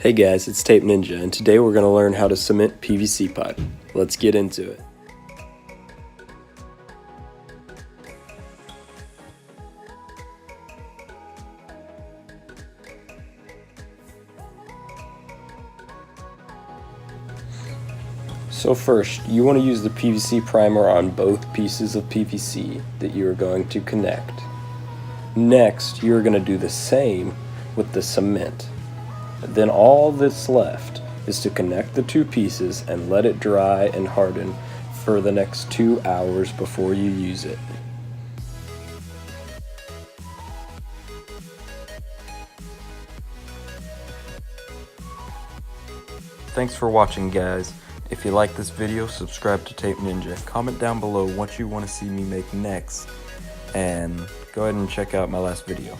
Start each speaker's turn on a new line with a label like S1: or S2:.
S1: Hey guys, it's Tape Ninja, and today we're going to learn how to cement PVC pipe. Let's get into it. So first, you want to use the PVC primer on both pieces of PVC that you are going to connect. Next, you are going to do the same with the cement. Then all that's left is to connect the two pieces and let it dry and harden for the next 2 hours before you use it. Thanks for watching, guys. If you like this video, subscribe to Tape Ninja. Comment down below what you want to see me make next, and go ahead and check out my last video.